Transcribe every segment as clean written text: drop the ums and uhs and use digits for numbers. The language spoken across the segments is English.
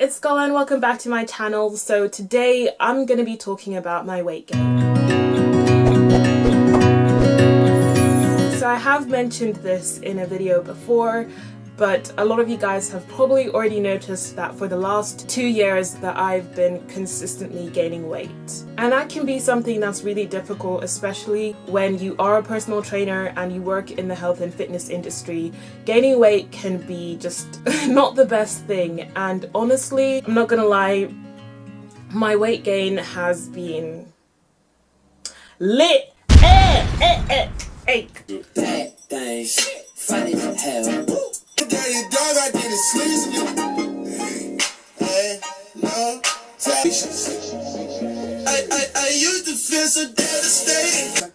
it's Scola and welcome back to my channel. So today I'm going to be talking about my weight gain. So I have mentioned this in a video before, but a lot of you guys have probably already noticed that for the last 2 years that I've been consistently gaining weight. And that can be something that's really difficult, especially when you are a personal trainer and you work in the health and fitness industry. Gaining weight can be just not the best thing. And honestly, I'm not gonna lie, my weight gain has been lit. Bad things, funny as hell. I used to feel so devastated.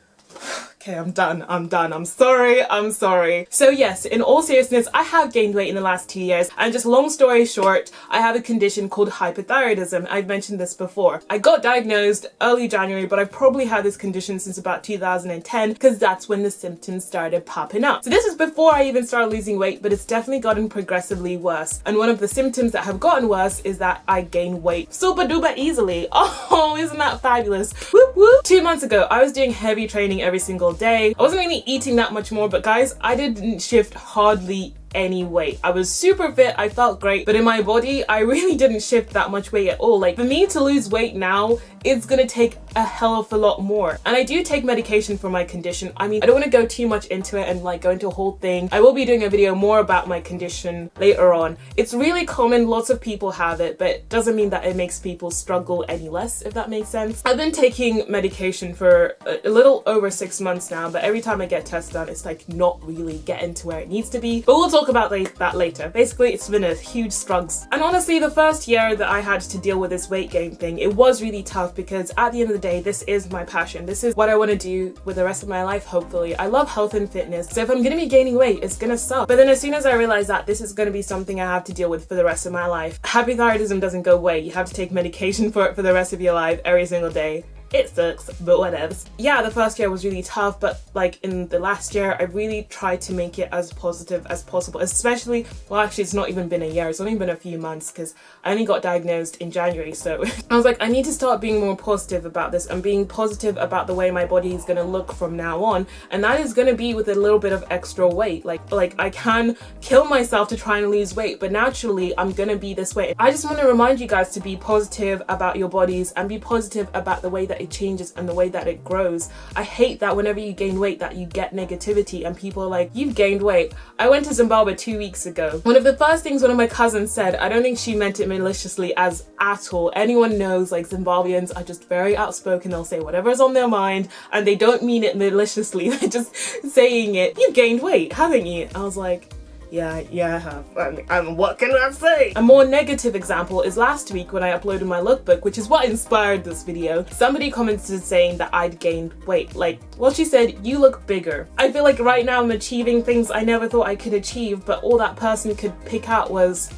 Okay, I'm done. I'm sorry. So yes, in all seriousness, I have gained weight in the last 2 years, and just long story short, I have a condition called hypothyroidism. I've mentioned this before. I got diagnosed early January, but I've probably had this condition since about 2010 because that's when the symptoms started popping up. So this is before I even started losing weight, but it's definitely gotten progressively worse. And one of the symptoms that have gotten worse is that I gain weight super duper easily. Oh, isn't that fabulous? Whoop whoop. 2 months ago, I was doing heavy training every single day. I wasn't really eating that much more, but guys, I didn't shift hardly any weight. I was super fit, I felt great, but in my body, I really didn't shift that much weight at all. Like, for me to lose weight now, it's gonna take a hell of a lot more. And I do take medication for my condition. I mean, I don't want to go too much into it and like go into a whole thing. I will be doing a video more about my condition later on. It's really common, lots of people have it, but it doesn't mean that it makes people struggle any less, if that makes sense. I've been taking medication for a little over 6 months now, but every time I get tests done, it's like not really getting to where it needs to be. But we'll talk about that later. Basically, it's been a huge struggle. And honestly, the first year that I had to deal with this weight gain thing, it was really tough because at the end of the day, this is my passion. This is what I want to do with the rest of my life, hopefully. I love health and fitness, so if I'm gonna be gaining weight, it's gonna suck. But then as soon as I realized that this is gonna be something I have to deal with for the rest of my life, hypothyroidism doesn't go away. You have to take medication for it for the rest of your life every single day. It sucks, but whatevs. Yeah, the first year was really tough, but like in the last year, I really tried to make it as positive as possible, especially, well, actually, it's not even been a year. It's only been a few months because I only got diagnosed in January. So I was like, I need to start being more positive about this and being positive about the way my body is going to look from now on. And that is going to be with a little bit of extra weight. Like I can kill myself to try and lose weight, but naturally I'm going to be this way. I just want to remind you guys to be positive about your bodies and be positive about the way that it changes and the way that it grows. I hate that whenever you gain weight that you get negativity and people are like, you've gained weight. I went to Zimbabwe 2 weeks ago. One of the first things one of my cousins said, I don't think she meant it maliciously as at all. Anyone knows, like, Zimbabweans are just very outspoken. They'll say whatever's on their mind and they don't mean it maliciously. They're just saying it. You've gained weight, haven't you? I was like, yeah, I have. And what can I say? A more negative example is last week when I uploaded my lookbook, which is what inspired this video. Somebody commented saying that I'd gained weight. Like, well, she said, you look bigger. I feel like right now I'm achieving things I never thought I could achieve, but all that person could pick out was,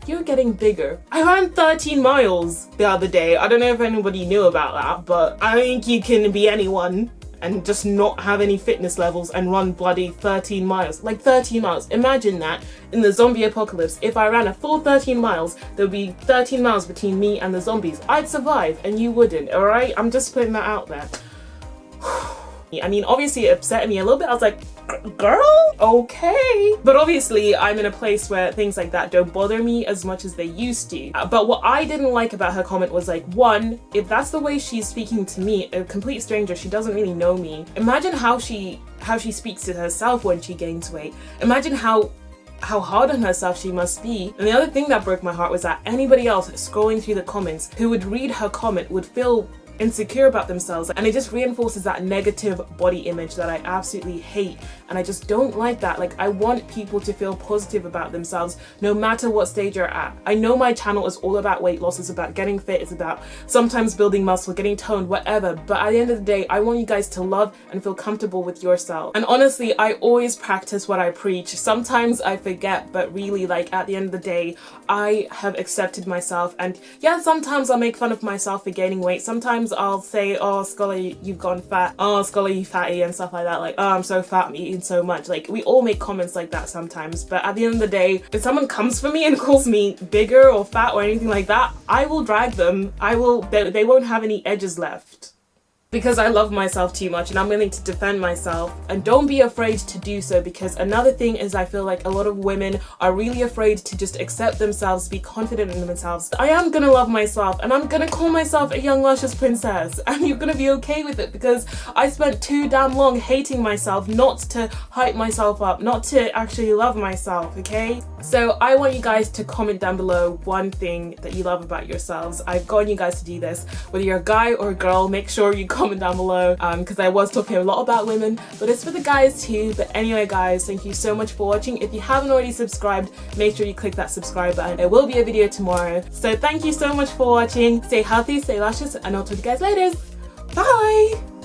you're getting bigger. I ran 13 miles the other day. I don't know if anybody knew about that, but I think you can be anyone and just not have any fitness levels and run bloody 13 miles. Like 13 miles. Imagine that in the zombie apocalypse. If I ran a full 13 miles, there would be 13 miles between me and the zombies. I'd survive and you wouldn't, alright? I'm just putting that out there. I mean, obviously it upset me a little bit. I was like, girl, okay. But obviously I'm in a place where things like that don't bother me as much as they used to. But what I didn't like about her comment was like, one, if that's the way she's speaking to me, a complete stranger, she doesn't really know me. Imagine how she speaks to herself when she gains weight. Imagine how hard on herself she must be. And the other thing that broke my heart was that anybody else scrolling through the comments who would read her comment would feel insecure about themselves, and it just reinforces that negative body image that I absolutely hate, and I just don't like that. Like, I want people to feel positive about themselves no matter what stage you're at. I know my channel is all about weight loss, it's about getting fit, it's about sometimes building muscle, getting toned, whatever, but at the end of the day, I want you guys to love and feel comfortable with yourself. And honestly, I always practice what I preach. Sometimes I forget, but really, like, at the end of the day, I have accepted myself, and yeah, sometimes I'll make fun of myself for gaining weight. Sometimes sometimes I'll say, oh, Scola, you've gone fat. Oh, Scola, you fatty, and stuff like that. Like, oh, I'm so fat, I'm eating so much. Like, we all make comments like that sometimes. But at the end of the day, if someone comes for me and calls me bigger or fat or anything like that, I will drag them. They won't have any edges left. Because I love myself too much and I'm willing to defend myself. And don't be afraid to do so, because another thing is I feel like a lot of women are really afraid to just accept themselves, be confident in themselves. I am gonna love myself and I'm gonna call myself a young luscious princess, and you're gonna be okay with it, because I spent too damn long hating myself not to hype myself up, not to actually love myself, okay? So I want you guys to comment down below one thing that you love about yourselves. I've gotten you guys to do this. Whether you're a guy or a girl, make sure you comment down below, because I was talking a lot about women, but it's for the guys too. But anyway guys, thank you so much for watching. If you haven't already subscribed, make sure you click that subscribe button. There will be a video tomorrow. So thank you so much for watching. Stay healthy, stay luscious, and I'll talk to you guys later. Bye!